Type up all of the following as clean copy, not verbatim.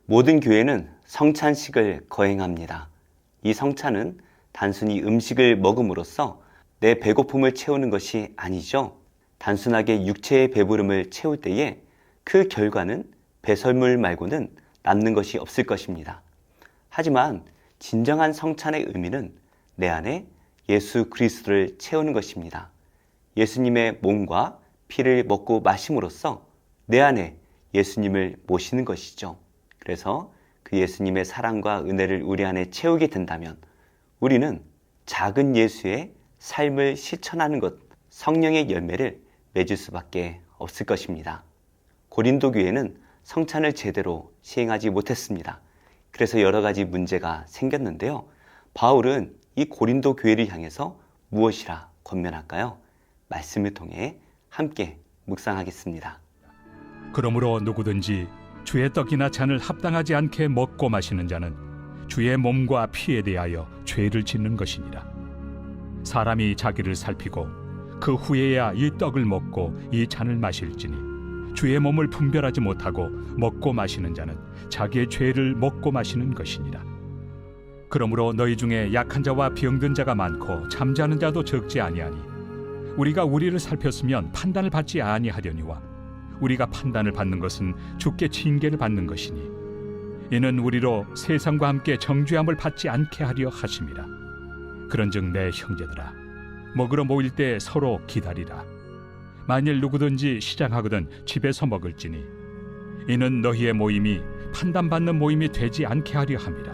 모든 교회는 성찬식을 거행합니다. 이 성찬은 단순히 음식을 먹음으로써 내 배고픔을 채우는 것이 아니죠. 단순하게 육체의 배부름을 채울 때에 그 결과는 배설물 말고는 남는 것이 없을 것입니다. 하지만 진정한 성찬의 의미는 내 안에 예수 그리스도를 채우는 것입니다. 예수님의 몸과 피를 먹고 마심으로써 내 안에 예수님을 모시는 것이죠. 그래서 그 예수님의 사랑과 은혜를 우리 안에 채우게 된다면 우리는 작은 예수의 삶을 실천하는 것, 성령의 열매를 맺을 수밖에 없을 것입니다. 고린도 교회는 성찬을 제대로 시행하지 못했습니다. 그래서 여러 가지 문제가 생겼는데요. 바울은 이 고린도 교회를 향해서 무엇이라 권면할까요? 말씀을 통해 함께 묵상하겠습니다. 그러므로 누구든지 주의 떡이나 잔을 합당하지 않게 먹고 마시는 자는 주의 몸과 피에 대하여 죄를 짓는 것이니라. 사람이 자기를 살피고 그 후에야 이 떡을 먹고 이 잔을 마실지니 주의 몸을 분별하지 못하고 먹고 마시는 자는 자기의 죄를 먹고 마시는 것이니라. 그러므로 너희 중에 약한 자와 병든 자가 많고 잠자는 자도 적지 아니하니 우리가 우리를 살폈으면 판단을 받지 아니하려니와 우리가 판단을 받는 것은 주께 징계를 받는 것이니 이는 우리로 세상과 함께 정죄함을 받지 않게 하려 하심이라. 그런즉 내 형제들아 먹으러 모일 때 서로 기다리라. 만일 누구든지 시장하거든 집에서 먹을지니 이는 너희의 모임이 판단받는 모임이 되지 않게 하려 함이라.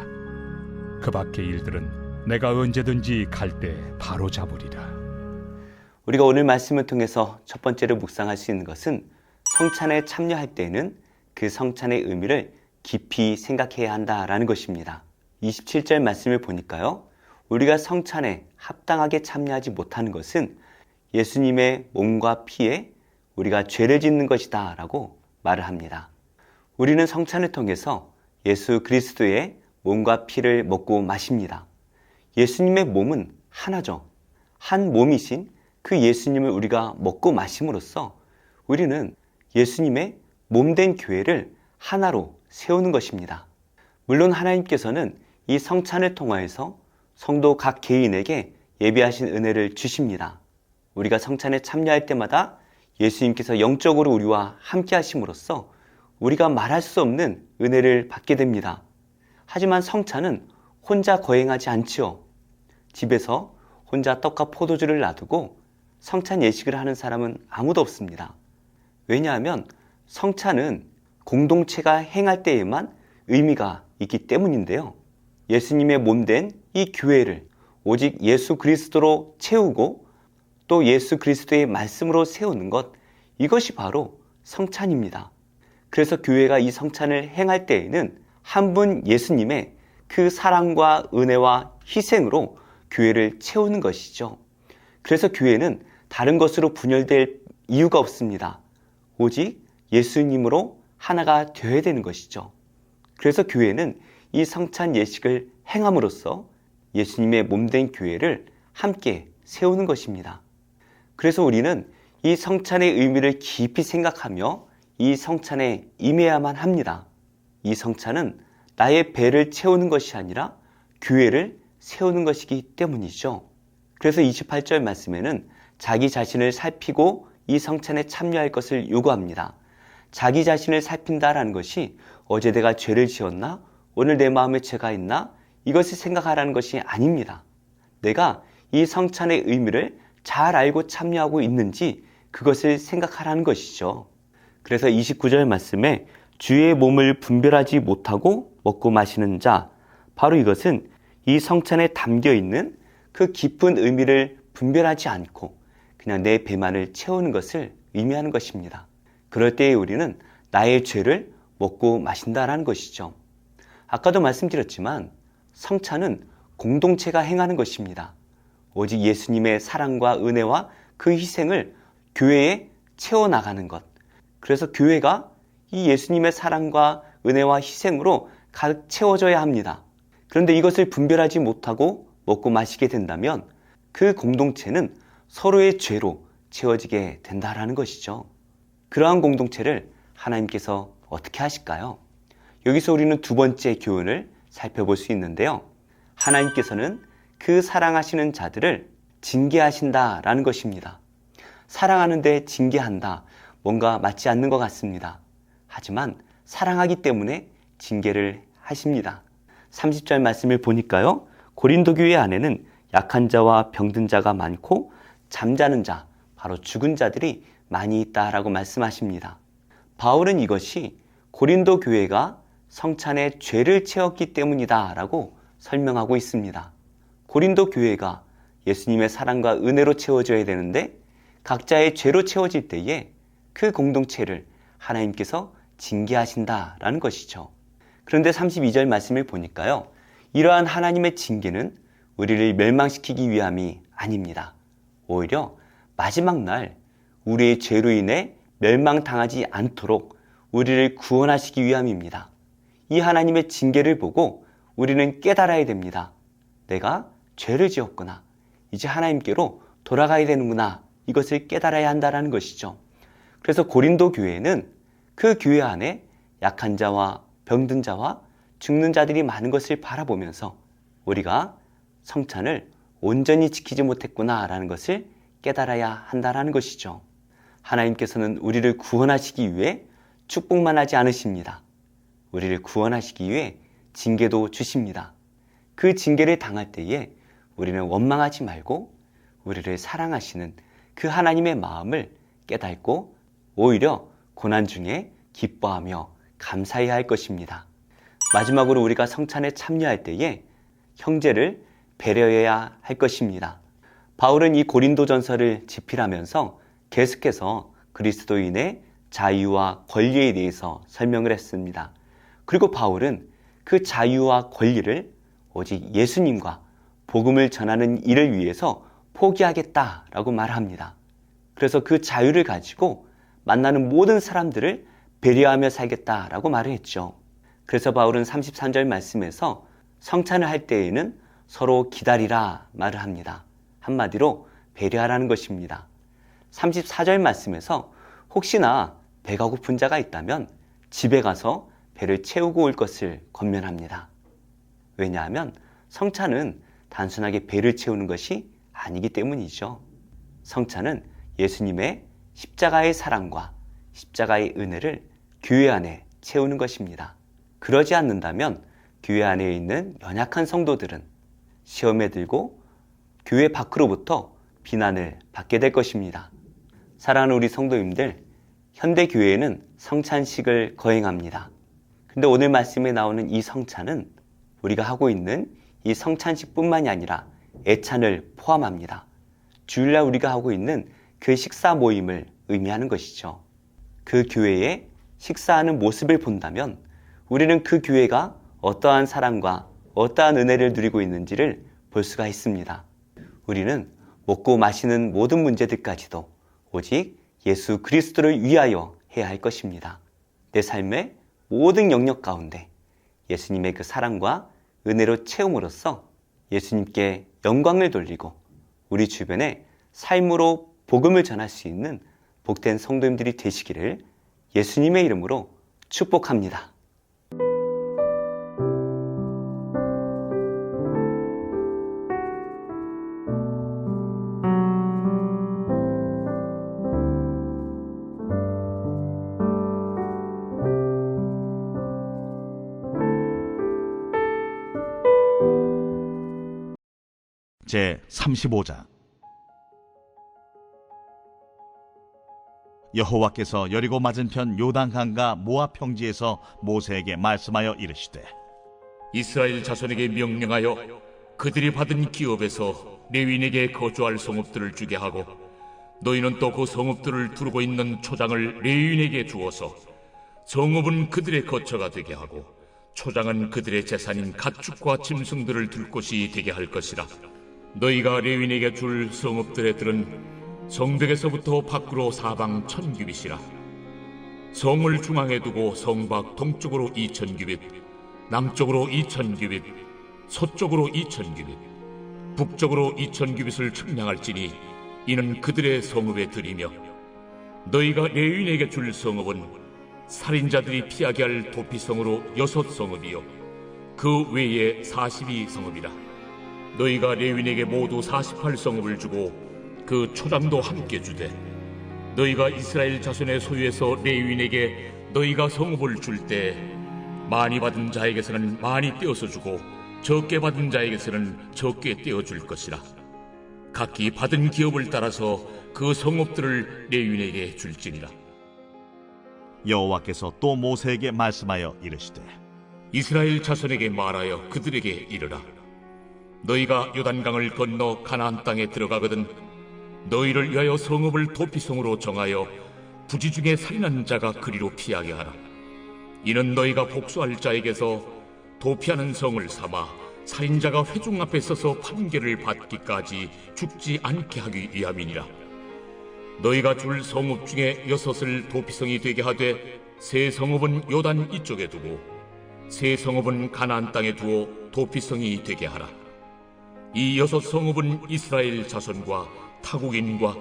그 밖의 일들은 내가 언제든지 갈 때 바로 잡으리라. 우리가 오늘 말씀을 통해서 첫 번째로 묵상할 수 있는 것은 성찬에 참여할 때에는 그 성찬의 의미를 깊이 생각해야 한다라는 것입니다. 27절 말씀을 보니까요. 우리가 성찬에 합당하게 참여하지 못하는 것은 예수님의 몸과 피에 우리가 죄를 짓는 것이다 라고 말을 합니다. 우리는 성찬을 통해서 예수 그리스도의 몸과 피를 먹고 마십니다. 예수님의 몸은 하나죠. 한 몸이신 그 예수님을 우리가 먹고 마심으로써 우리는 예수님의 몸된 교회를 하나로 세우는 것입니다. 물론 하나님께서는 이 성찬을 통하여서 성도 각 개인에게 예비하신 은혜를 주십니다. 우리가 성찬에 참여할 때마다 예수님께서 영적으로 우리와 함께 하심으로써 우리가 말할 수 없는 은혜를 받게 됩니다. 하지만 성찬은 혼자 거행하지 않지요. 집에서 혼자 떡과 포도주를 놔두고 성찬 예식을 하는 사람은 아무도 없습니다. 왜냐하면 성찬은 공동체가 행할 때에만 의미가 있기 때문인데요. 예수님의 몸된 이 교회를 오직 예수 그리스도로 채우고 또 예수 그리스도의 말씀으로 세우는 것, 이것이 바로 성찬입니다. 그래서 교회가 이 성찬을 행할 때에는 한 분 예수님의 그 사랑과 은혜와 희생으로 교회를 채우는 것이죠. 그래서 교회는 다른 것으로 분열될 이유가 없습니다. 오직 예수님으로 하나가 되어야 되는 것이죠. 그래서 교회는 이 성찬 예식을 행함으로써 예수님의 몸된 교회를 함께 세우는 것입니다. 그래서 우리는 이 성찬의 의미를 깊이 생각하며 이 성찬에 임해야만 합니다. 이 성찬은 나의 배를 채우는 것이 아니라 교회를 세우는 것이기 때문이죠. 그래서 28절 말씀에는 자기 자신을 살피고 이 성찬에 참여할 것을 요구합니다. 자기 자신을 살핀다라는 것이 어제 내가 죄를 지었나? 오늘 내 마음에 죄가 있나? 이것을 생각하라는 것이 아닙니다. 내가 이 성찬의 의미를 잘 알고 참여하고 있는지 그것을 생각하라는 것이죠. 그래서 29절 말씀에 주의 몸을 분별하지 못하고 먹고 마시는 자, 바로 이것은 이 성찬에 담겨 있는 그 깊은 의미를 분별하지 않고 그냥 내 배만을 채우는 것을 의미하는 것입니다. 그럴 때에 우리는 나의 죄를 먹고 마신다라는 것이죠. 아까도 말씀드렸지만 성찬은 공동체가 행하는 것입니다. 오직 예수님의 사랑과 은혜와 그 희생을 교회에 채워나가는 것. 그래서 교회가 이 예수님의 사랑과 은혜와 희생으로 가득 채워져야 합니다. 그런데 이것을 분별하지 못하고 먹고 마시게 된다면 그 공동체는 서로의 죄로 채워지게 된다라는 것이죠. 그러한 공동체를 하나님께서 어떻게 하실까요? 여기서 우리는 두 번째 교훈을 살펴볼 수 있는데요. 하나님께서는 그 사랑하시는 자들을 징계하신다라는 것입니다. 사랑하는데 징계한다. 뭔가 맞지 않는 것 같습니다. 하지만 사랑하기 때문에 징계를 하십니다. 30절 말씀을 보니까요. 고린도 교회 안에는 약한 자와 병든 자가 많고 잠자는 자, 바로 죽은 자들이 많이 있다라고 말씀하십니다. 바울은 이것이 고린도 교회가 성찬에 죄를 채웠기 때문이다라고 설명하고 있습니다. 고린도 교회가 예수님의 사랑과 은혜로 채워져야 되는데 각자의 죄로 채워질 때에 그 공동체를 하나님께서 징계하신다라는 것이죠. 그런데 32절 말씀을 보니까요. 이러한 하나님의 징계는 우리를 멸망시키기 위함이 아닙니다. 오히려 마지막 날 우리의 죄로 인해 멸망당하지 않도록 우리를 구원하시기 위함입니다. 이 하나님의 징계를 보고 우리는 깨달아야 됩니다. 내가 죄를 지었구나. 이제 하나님께로 돌아가야 되는구나. 이것을 깨달아야 한다는 것이죠. 그래서 고린도 교회는 그 교회 안에 약한 자와 병든 자와 죽는 자들이 많은 것을 바라보면서 우리가 성찬을 온전히 지키지 못했구나라는 것을 깨달아야 한다는 것이죠. 하나님께서는 우리를 구원하시기 위해 축복만 하지 않으십니다. 우리를 구원하시기 위해 징계도 주십니다. 그 징계를 당할 때에 우리는 원망하지 말고 우리를 사랑하시는 그 하나님의 마음을 깨닫고 오히려 고난 중에 기뻐하며 감사해야 할 것입니다. 마지막으로 우리가 성찬에 참여할 때에 형제를 배려해야 할 것입니다. 바울은 이 고린도전서를 집필하면서 계속해서 그리스도인의 자유와 권리에 대해서 설명을 했습니다. 그리고 바울은 그 자유와 권리를 오직 예수님과 복음을 전하는 일을 위해서 포기하겠다라고 말합니다. 그래서 그 자유를 가지고 만나는 모든 사람들을 배려하며 살겠다라고 말을 했죠. 그래서 바울은 33절 말씀에서 성찬을 할 때에는 서로 기다리라 말을 합니다. 한마디로 배려하라는 것입니다. 34절 말씀에서 혹시나 배가 고픈 자가 있다면 집에 가서 배를 채우고 올 것을 권면합니다. 왜냐하면 성찬은 단순하게 배를 채우는 것이 아니기 때문이죠. 성찬은 예수님의 십자가의 사랑과 십자가의 은혜를 교회 안에 채우는 것입니다. 그러지 않는다면 교회 안에 있는 연약한 성도들은 시험에 들고 교회 밖으로부터 비난을 받게 될 것입니다. 사랑하는 우리 성도님들, 현대 교회에는 성찬식을 거행합니다. 근데 오늘 말씀에 나오는 이 성찬은 우리가 하고 있는 이 성찬식뿐만이 아니라 애찬을 포함합니다. 주일날 우리가 하고 있는 그 식사 모임을 의미하는 것이죠. 그 교회에 식사하는 모습을 본다면 우리는 그 교회가 어떠한 사랑과 어떠한 은혜를 누리고 있는지를 볼 수가 있습니다. 우리는 먹고 마시는 모든 문제들까지도 오직 예수 그리스도를 위하여 해야 할 것입니다. 내 삶의 모든 영역 가운데 예수님의 그 사랑과 은혜로 채움으로써 예수님께 영광을 돌리고 우리 주변에 삶으로 복음을 전할 수 있는 복된 성도님들이 되시기를 예수님의 이름으로 축복합니다. 제 35장. 여호와께서 여리고 맞은편 요단강과 모압 평지에서 모세에게 말씀하여 이르시되 이스라엘 자손에게 명령하여 그들이 받은 기업에서 레위인에게 거주할 성읍들을 주게 하고 너희는 또 그 성읍들을 두르고 있는 초장을 레위인에게 주어서 성읍은 그들의 거처가 되게 하고 초장은 그들의 재산인 가축과 짐승들을 둘 곳이 되게 할 것이라. 너희가 레위인에게 줄 성읍들의 들은 성벽에서부터 밖으로 사방 1000규빗이라. 성을 중앙에 두고 성 밖 동쪽으로 2000규빗, 남쪽으로 2000규빗, 서쪽으로 2000규빗, 북쪽으로 2000규빗을 측량할지니 이는 그들의 성읍의 들이며 너희가 레위인에게 줄 성읍은 살인자들이 피하게 할 도피성으로 6성읍이요 그 외에 42성읍이라. 너희가 레위인에게 모두 48성읍을 주고 그 초장도 함께 주되, 너희가 이스라엘 자손의 소유에서 레위인에게 너희가 성읍을 줄 때 많이 받은 자에게서는 많이 떼어서 주고 적게 받은 자에게서는 적게 떼어줄 것이라. 각기 받은 기업을 따라서 그 성읍들을 레위인에게 줄지니라. 여호와께서 또 모세에게 말씀하여 이르시되 이스라엘 자손에게 말하여 그들에게 이르라. 너희가 요단강을 건너 가나안 땅에 들어가거든 너희를 위하여 성읍을 도피성으로 정하여 부지 중에 살인한 자가 그리로 피하게 하라. 이는 너희가 복수할 자에게서 도피하는 성을 삼아 살인자가 회중 앞에 서서 판결을 받기까지 죽지 않게 하기 위함이니라. 너희가 줄 성읍 중에 6을 도피성이 되게 하되 3성읍은 요단 이쪽에 두고 3성읍은 가나안 땅에 두어 도피성이 되게 하라. 이 6성읍은 이스라엘 자손과 타국인과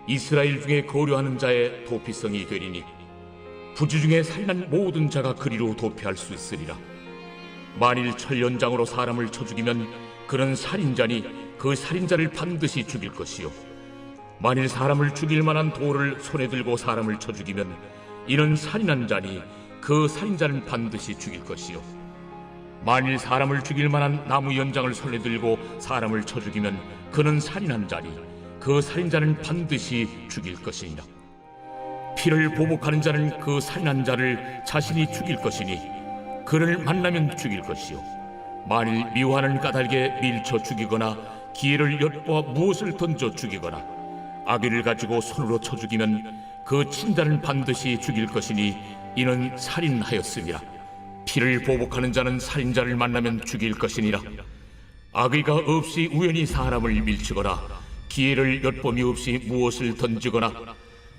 이스라엘 중에 거류하는 자의 도피성이 되리니 부지 중에 살인한 모든 자가 그리로 도피할 수 있으리라. 만일 철연장으로 사람을 쳐 죽이면 그는 살인자니 그 살인자를 반드시 죽일 것이요, 만일 사람을 죽일 만한 돌을 손에 들고 사람을 쳐 죽이면 이는 살인한 자니 그 살인자는 반드시 죽일 것이요, 만일 사람을 죽일 만한 나무 연장을 손에 들고 사람을 쳐 죽이면 그는 살인한 자니 그 살인자는 반드시 죽일 것이니라. 피를 보복하는 자는 그 살인한 자를 자신이 죽일 것이니 그를 만나면 죽일 것이요, 만일 미워하는 까닭에 밀쳐 죽이거나 기회를 엿보아 무엇을 던져 죽이거나 아귀를 가지고 손으로 쳐 죽이면 그 친자는 반드시 죽일 것이니 이는 살인하였음이라. 피를 보복하는 자는 살인자를 만나면 죽일 것이니라. 악의가 없이 우연히 사람을 밀치거나 기회를 엿봄이 없이 무엇을 던지거나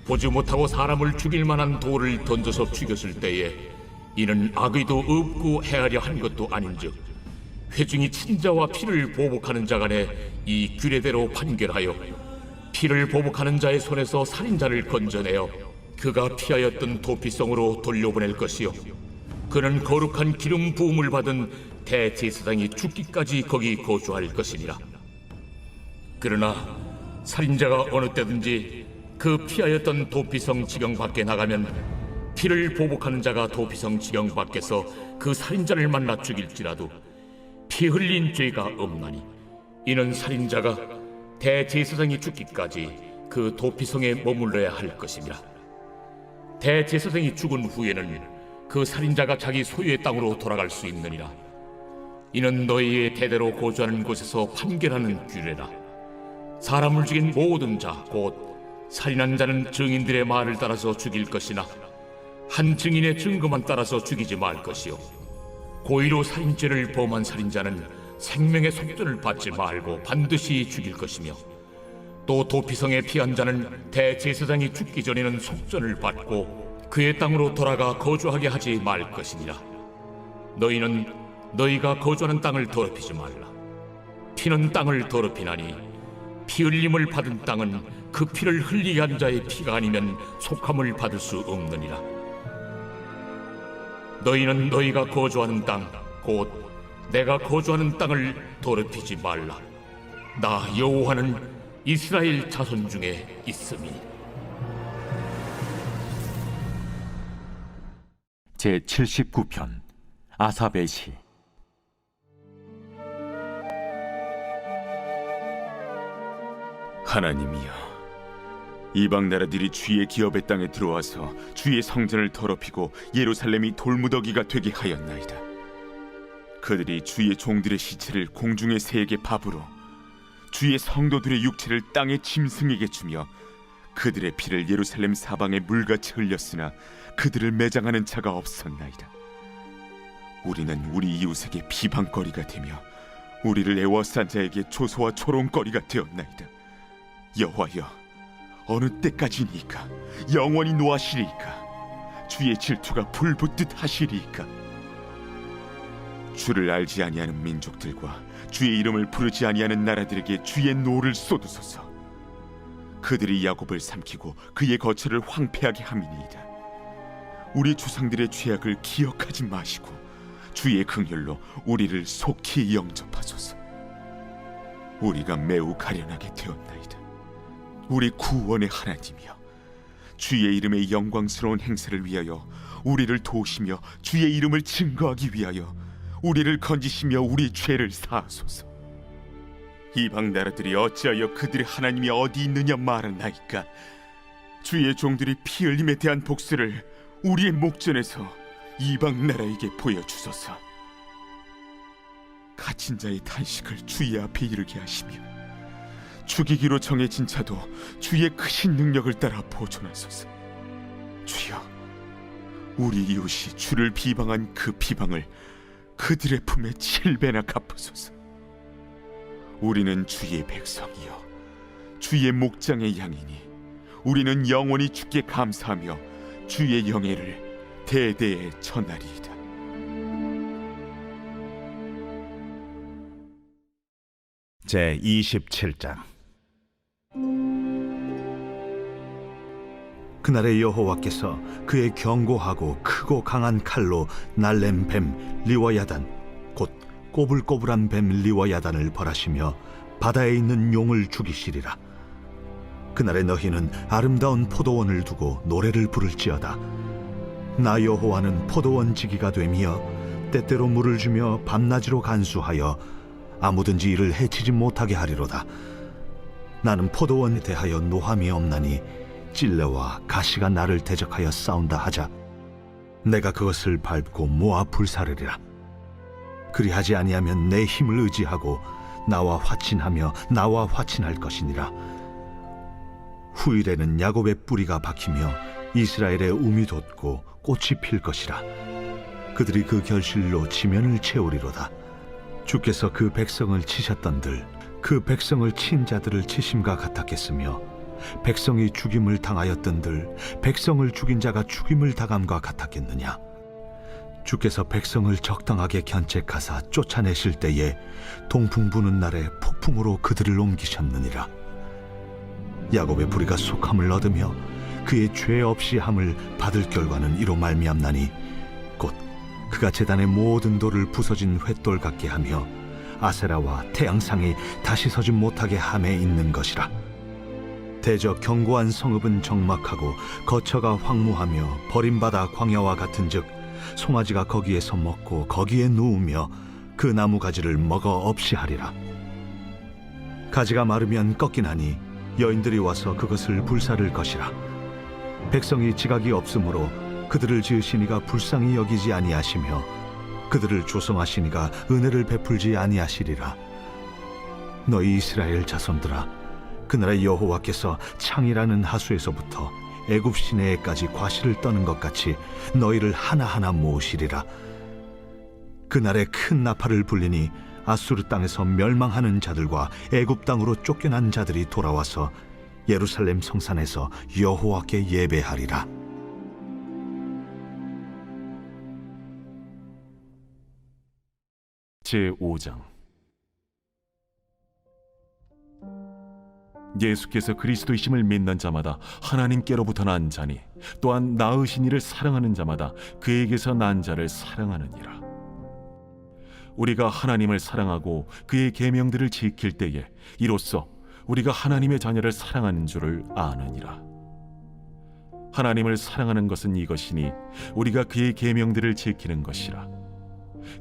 보지 못하고 사람을 죽일 만한 돌을 던져서 죽였을 때에 이는 악의도 없고 헤아려 한 것도 아닌즉 회중이 친자와 피를 보복하는 자 간에 이 규례대로 판결하여 피를 보복하는 자의 손에서 살인자를 건져내어 그가 피하였던 도피성으로 돌려보낼 것이요, 그는 거룩한 기름 부음을 받은 대제사장이 죽기까지 거기 거주할 것이니라. 그러나 살인자가 어느 때든지 그 피하였던 도피성 지경 밖에 나가면 피를 보복하는 자가 도피성 지경 밖에서 그 살인자를 만나 죽일지라도 피 흘린 죄가 없나니 이는 살인자가 대제사장이 죽기까지 그 도피성에 머물러야 할 것이니라. 대제사장이 죽은 후에는 그 살인자가 자기 소유의 땅으로 돌아갈 수 있느니라. 이는 너희의 대대로 거주하는 곳에서 판결하는 규례라. 사람을 죽인 모든 자 곧 살인한 자는 증인들의 말을 따라서 죽일 것이나 한 증인의 증거만 따라서 죽이지 말 것이요, 고의로 살인죄를 범한 살인자는 생명의 속전을 받지 말고 반드시 죽일 것이며, 또 도피성에 피한 자는 대제사장이 죽기 전에는 속전을 받고 그의 땅으로 돌아가 거주하게 하지 말 것이니라. 너희는 너희가 거주하는 땅을 더럽히지 말라. 피는 땅을 더럽히나니 피 흘림을 받은 땅은 그 피를 흘리게 한 자의 피가 아니면 속함을 받을 수 없느니라. 너희는 너희가 거주하는 땅 곧 내가 거주하는 땅을 더럽히지 말라. 나 여호와는 이스라엘 자손 중에 있음이니. 제79편 아삽의 시. 하나님이여, 이방 나라들이 주의 기업의 땅에 들어와서 주의 성전을 더럽히고 예루살렘이 돌무더기가 되게 하였나이다. 그들이 주의 종들의 시체를 공중의 새에게 밥으로, 주의 성도들의 육체를 땅의 짐승에게 주며 그들의 피를 예루살렘 사방에 물같이 흘렸으나 그들을 매장하는 자가 없었나이다. 우리는 우리 이웃에게 비방거리가 되며 우리를 애워싼 자에게 조소와 조롱거리가 되었나이다. 여호와여, 어느 때까지니까? 영원히 노하시리이까? 주의 질투가 불붙듯 하시리이까? 주를 알지 아니하는 민족들과 주의 이름을 부르지 아니하는 나라들에게 주의 노를 쏟으소서. 그들이 야곱을 삼키고 그의 거처를 황폐하게 함이니이다. 우리 조상들의 죄악을 기억하지 마시고 주의 긍휼로 우리를 속히 영접하소서. 우리가 매우 가련하게 되었나이다. 우리 구원의 하나님이여, 주의 이름의 영광스러운 행세를 위하여 우리를 도우시며 주의 이름을 증거하기 위하여 우리를 건지시며 우리 죄를 사하소서. 이방 나라들이 어찌하여 그들의 하나님이 어디 있느냐 말하나이까? 주의 종들이 피 흘림에 대한 복수를 우리의 목전에서 이방 나라에게 보여주소서. 갇힌 자의 탄식을 주의 앞에 이르게 하시며 죽이기로 정해진 자도 주의 크신 능력을 따라 보존하소서. 주여, 우리 이웃이 주를 비방한 그 비방을 그들의 품에 7배나 갚으소서. 우리는 주의 백성이요 주의 목장의 양이니 우리는 영원히 주께 감사하며 주의 영예를 대대에 전하리이다. 제 27장. 그날에 여호와께서 그의 견고하고 크고 강한 칼로 날랜 뱀 리워야단 곧 꼬불꼬불한 뱀 리워야단을 벌하시며 바다에 있는 용을 죽이시리라. 그날에 너희는 아름다운 포도원을 두고 노래를 부를지어다. 나 여호와는 포도원 지기가 되며 때때로 물을 주며 밤낮으로 간수하여 아무든지 이를 해치지 못하게 하리로다. 나는 포도원에 대하여 노함이 없나니 찔레와 가시가 나를 대적하여 싸운다 하자 내가 그것을 밟고 모아 불사르리라. 그리하지 아니하면 내 힘을 의지하고 나와 화친하며 나와 화친할 것이니라. 후일에는 야곱의 뿌리가 박히며 이스라엘의 움이 돋고 꽃이 필 것이라. 그들이 그 결실로 지면을 채우리로다. 주께서 그 백성을 치셨던들 그 백성을 친 자들을 치심과 같았겠으며 백성이 죽임을 당하였던들 백성을 죽인 자가 죽임을 당함과 같았겠느냐. 주께서 백성을 적당하게 견책하사 쫓아내실 때에 동풍 부는 날에 폭풍으로 그들을 옮기셨느니라. 야곱의 부리가 속함을 얻으며 그의 죄 없이 함을 받을 결과는 이로 말미암나니 곧 그가 제단의 모든 돌을 부서진 횃돌 같게 하며 아세라와 태양상이 다시 서지 못하게 함에 있는 것이라. 대저 견고한 성읍은 적막하고 거처가 황무하며 버림받아 광야와 같은즉 송아지가 거기에서 먹고 거기에 누우며 그 나무 가지를 먹어 없이 하리라. 가지가 마르면 꺾이나니 여인들이 와서 그것을 불사를 것이라. 백성이 지각이 없으므로 그들을 지으시니가 불쌍히 여기지 아니하시며 그들을 조성하시니가 은혜를 베풀지 아니하시리라. 너희 이스라엘 자손들아, 그날에 여호와께서 창이라는 하수에서부터 애굽 시내에까지 과실을 떠는 것 같이 너희를 하나하나 모으시리라. 그날에 큰 나팔을 불리니 아수르 땅에서 멸망하는 자들과 애굽 땅으로 쫓겨난 자들이 돌아와서 예루살렘 성산에서 여호와께 예배하리라. 제5장. 예수께서 그리스도이심을 믿는 자마다 하나님께로부터 난 자니 또한 낳으신 이를 사랑하는 자마다 그에게서 난 자를 사랑하느니라. 우리가 하나님을 사랑하고 그의 계명들을 지킬 때에 이로써 우리가 하나님의 자녀를 사랑하는 줄을 아느니라. 하나님을 사랑하는 것은 이것이니 우리가 그의 계명들을 지키는 것이라.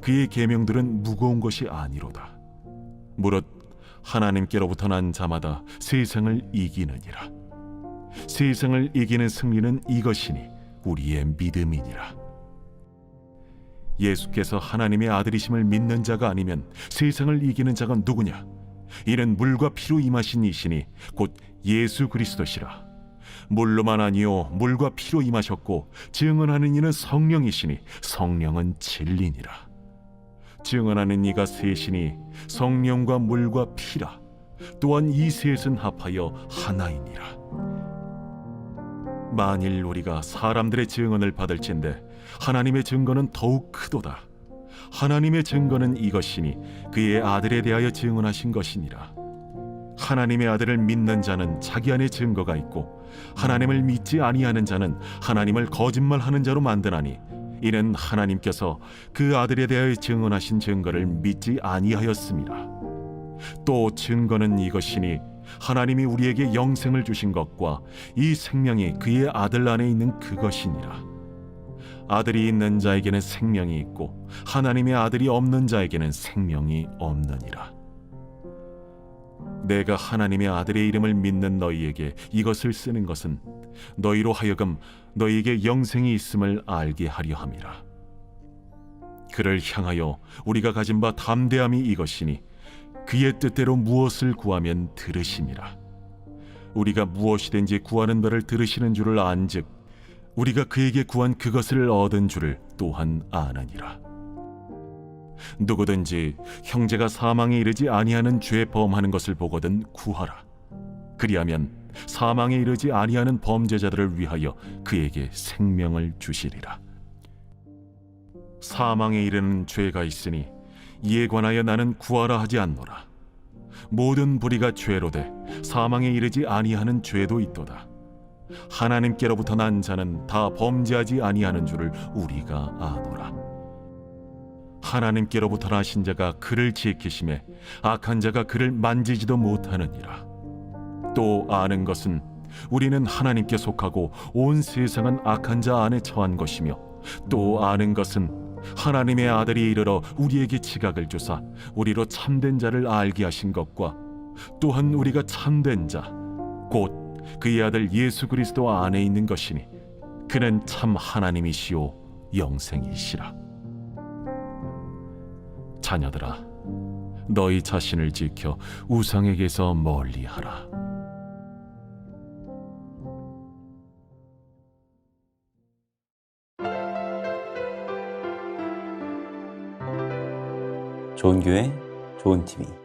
그의 계명들은 무거운 것이 아니로다. 무릇 하나님께로부터 난 자마다 세상을 이기느니라. 세상을 이기는 승리는 이것이니 우리의 믿음이니라. 예수께서 하나님의 아들이심을 믿는 자가 아니면 세상을 이기는 자가 누구냐? 이는 물과 피로 임하신 이시니 곧 예수 그리스도시라. 물로만 아니요 물과 피로 임하셨고 증언하는 이는 성령이시니 성령은 진리니라. 증언하는 이가 셋이니 성령과 물과 피라. 또한 이 셋은 합하여 하나이니라. 만일 우리가 사람들의 증언을 받을진대 하나님의 증거는 더욱 크도다. 하나님의 증거는 이것이니 그의 아들에 대하여 증언하신 것이니라. 하나님의 아들을 믿는 자는 자기 안에 증거가 있고 하나님을 믿지 아니하는 자는 하나님을 거짓말하는 자로 만드나니 이는 하나님께서 그 아들에 대하여 증언하신 증거를 믿지 아니하였습니다. 또 증거는 이것이니 하나님이 우리에게 영생을 주신 것과 이 생명이 그의 아들 안에 있는 그것이니라. 아들이 있는 자에게는 생명이 있고 하나님의 아들이 없는 자에게는 생명이 없느니라. 내가 하나님의 아들의 이름을 믿는 너희에게 이것을 쓰는 것은 너희로 하여금 너희에게 영생이 있음을 알게 하려 함이라. 그를 향하여 우리가 가진 바 담대함이 이것이니 그의 뜻대로 무엇을 구하면 들으심이라. 우리가 무엇이든지 구하는 바를 들으시는 줄을 안즉 우리가 그에게 구한 그것을 얻은 줄을 또한 아느니라. 누구든지 형제가 사망에 이르지 아니하는 죄 범하는 것을 보거든 구하라. 그리하면 사망에 이르지 아니하는 범죄자들을 위하여 그에게 생명을 주시리라. 사망에 이르는 죄가 있으니 이에 관하여 나는 구하라 하지 않노라. 모든 불의가 죄로 돼 사망에 이르지 아니하는 죄도 있도다. 하나님께로부터 난 자는 다 범죄하지 아니하는 줄을 우리가 아노라. 하나님께로부터 나신 자가 그를 지키심에 악한 자가 그를 만지지도 못하느니라. 또 아는 것은 우리는 하나님께 속하고 온 세상은 악한 자 안에 처한 것이며 또 아는 것은 하나님의 아들이 이르러 우리에게 지각을 주사 우리로 참된 자를 알게 하신 것과 또한 우리가 참된 자 곧 그의 아들 예수 그리스도 안에 있는 것이니 그는 참 하나님이시오 영생이시라. 자녀들아, 너희 자신을 지켜 우상에게서 멀리하라. 좋은 교회, 좋은 TV.